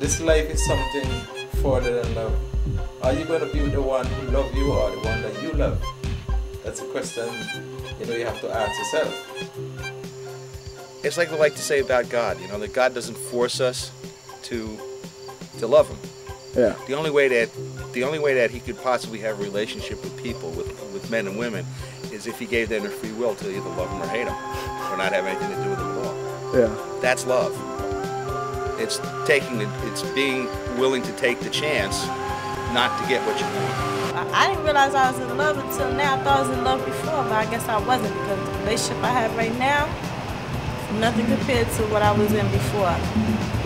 this life is something further than love. Are you going to be with the one who loves you or the one that you love? That's a question, you know, you have to ask yourself. It's like we like to say about God, you know, that God doesn't force us to love Him. Yeah. The only way that He could possibly have a relationship with people, with men and women, is if He gave them their free will to either love Him or hate Him, or not have anything to do with Him at all. Yeah. That's love. It's being willing to take the chance not to get what you want. I didn't realize I was in love until now. I thought I was in love before, but I guess I wasn't, because the relationship I have right now is nothing compared to what I was in before.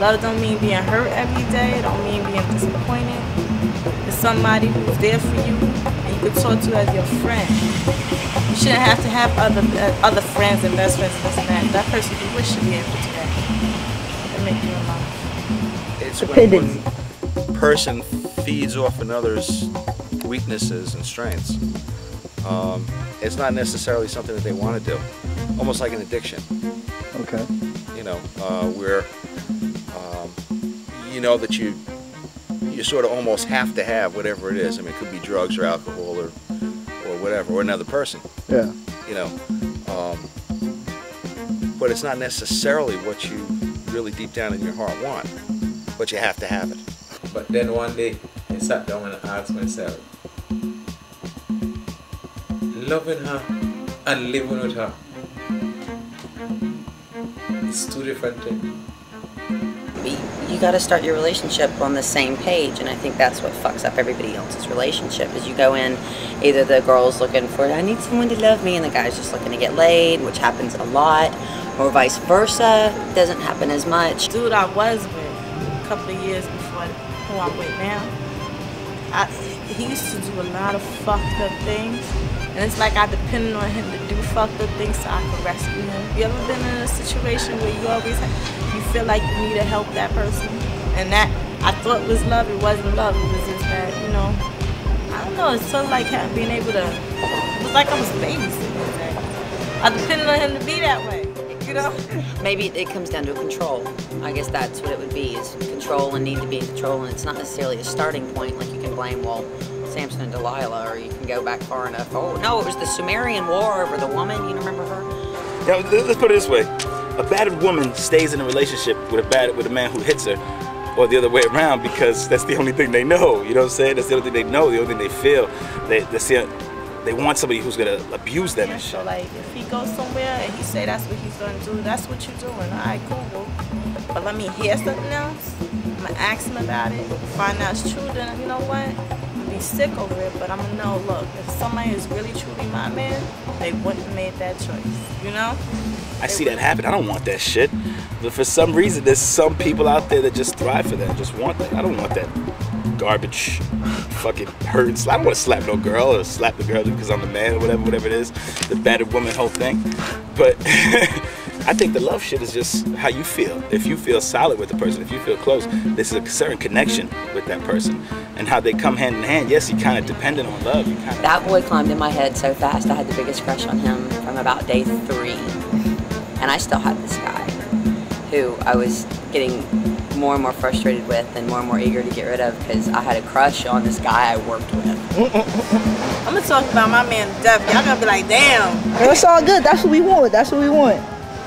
Love don't mean being hurt every day. It don't mean being disappointed. It's somebody who's there for you and you can talk to as your friend. You shouldn't have to have other friends and best friends and this and that. That person you wish should be able to do that. That make you in love. It's when one person feeds off another's weaknesses and strengths. It's not necessarily something that they want to do. Almost like an addiction. Okay. You know, where you know that you sort of almost have to have whatever it is. I mean, it could be drugs or alcohol or whatever, or another person. Yeah. You know, but it's not necessarily what you really deep down in your heart want, but you have to have it. But then one day, I sat down and asked myself, loving her and living with her, it's two different things. You got to start your relationship on the same page, and I think that's what fucks up everybody else's relationship. Is you go in, either the girl's looking for, I need someone to love me, and the guy's just looking to get laid, which happens a lot, or vice versa. Doesn't happen as much. Dude I was with a couple of years before who I'm with now, he used to do a lot of fucked up things, and it's like I depended on him to do fucked up things so I could rescue him. You ever been in a situation where you always you feel like you need to help that person, and that I thought was love, it wasn't love, it was just that, you know, I don't know, it's sort of like being able to, it was like I was babysitting. I depended on him to be that way, you know? Maybe it comes down to control. I guess that's what it would be, is control and need to be in control, and it's not necessarily a starting point like you can blame, well, Samson and Delilah, or you can go back far enough. Oh no, it was the Sumerian war over the woman, you remember her? Yeah, let's put it this way. A battered woman stays in a relationship with a man who hits her, or the other way around, because that's the only thing they know. You know what I'm saying? That's the only thing they know, the only thing they feel. They want somebody who's gonna abuse them and shit. So like, if he goes somewhere and he say that's what he's gonna do, that's what you're doing. All right, cool. But let me hear something else. I'm gonna ask him about it, find out it's true. Then you know what? I'm be sick over it, but I'm gonna know. Look, if somebody is really truly my man, they wouldn't have made that choice. You know? I see that happen. I don't want that shit. But for some reason, there's some people out there that just thrive for that, just want that. I don't want that garbage, fucking hurts. I don't want to slap no girl or slap the girl because I'm the man or whatever it is. The battered woman whole thing. But I think the love shit is just how you feel. If you feel solid with the person, if you feel close, there's a certain connection with that person. And how they come hand in hand. Yes, you kind of dependent on love. That boy climbed in my head so fast. I had the biggest crush on him from about day 3. And I still had this guy who I was getting more and more frustrated with and more eager to get rid of, because I had a crush on this guy I worked with. I'm gonna talk about my man to death. Y'all gonna be like, damn. It's all good. That's what we want. That's what we want.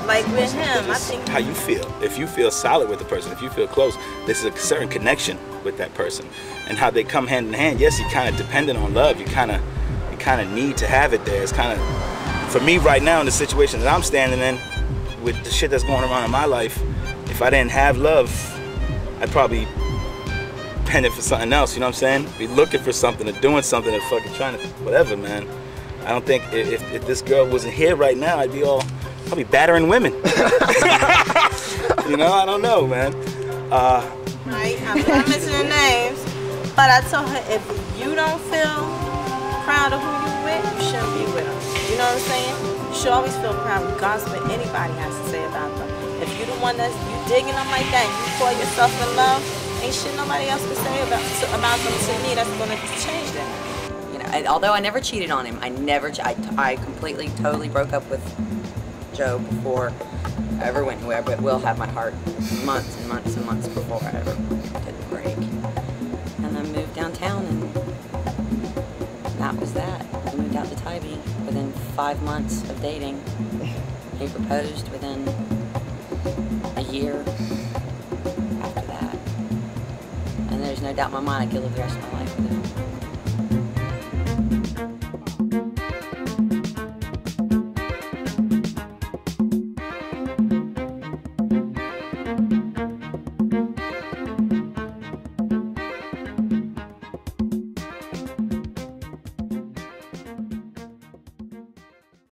Like with him, I think. How you feel. If you feel solid with the person, if you feel close, there's a certain connection with that person. And how they come hand in hand. Yes, you're kind of dependent on love. You kind of need to have it there. It's kind of, for me right now in the situation that I'm standing in, with the shit that's going around in my life, if I didn't have love, I'd probably dependent for something else, you know what I'm saying? Be looking for something or doing something or fucking trying to, whatever, man. I don't think, if this girl wasn't here right now, I'd be battering women. You know, I don't know, man. Right, I'm not mentioning names, but I told her, if you don't feel proud of who you with, you shouldn't be with them. You know what I'm saying? You should always feel proud regardless of what anybody has to say about them. If you're the one that's digging them like that, and you call yourself in love, ain't shit nobody else can say about them to me that's gonna change that. You know, although I never cheated on him, I completely, totally broke up with Joe before I ever went anywhere, but will have my heart months and months and months before I ever did the break. And I moved downtown, and that was that. We moved out to Tybee within 5 months of dating. He proposed within a year after that. And there's no doubt in my mind I could live the rest of my life with him.